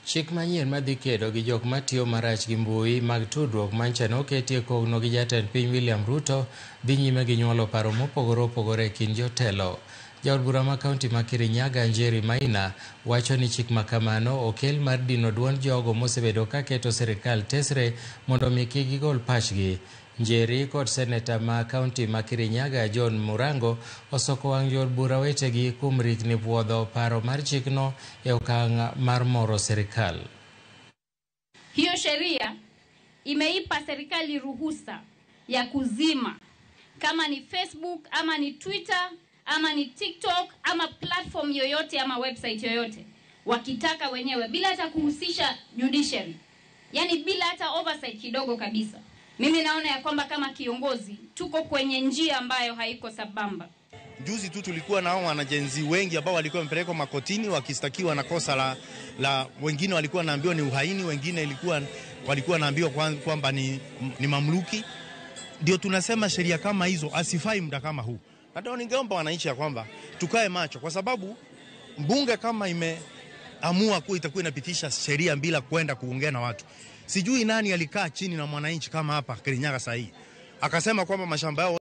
Chik manyien madhi kedo gi jok matiyo marach gi mbui mag tudruok manchano oketie kogno gi jatend piny William Ruto dhi nyime gi nyuolo paro mopogore opogore e kind jotelo. Jaod bura ma kaunti ma Kirinyaga Njeri Maina wacho ni chik makamano okel mar dino duond jogo mosebedo ka keto sirikal tesre mondo mi kik gigol pachgi. Njeri kod seneta ma kaunti ma Kirinyaga John Murango osoko wang' jood bura wetegi kuom rikni puodho paro mar chikno e okang' mar moro serikal. Hiyo sheria imeipa serikali ruhusa ya kuzima kama ni Facebook ama ni Twitter ama ni TikTok ama platform yoyote ama website yoyote wakitaka wenyewe bila hata kuhusisha judiciary. Yani bila hata oversight kidogo kabisa. Mimi naona ya kwamba kama kiongozi tuko kwenye njia ambayo haiko sabamba. Juzi tu tulikuwa na wanajenzi wengi ambao walikuwa wamepelekwa makotini wakistakiwa na kosa la wengine walikuwa naambiwa ni uhaini, wengine walikuwa naambiwa kwamba ni mamluki. Ndio tunasema sheria kama hizo asifai muda kama huu. Na ndio ningeomba wananchi ya kwamba tukae macho kwa sababu mbunge kama imeamua kuwa itakuwa inapitisha sheria bila kwenda kuongea na watu. Sijui nani alikaa chini na mwananchi kama hapa Kirinyaga sahi akasema kwamba mashamba yao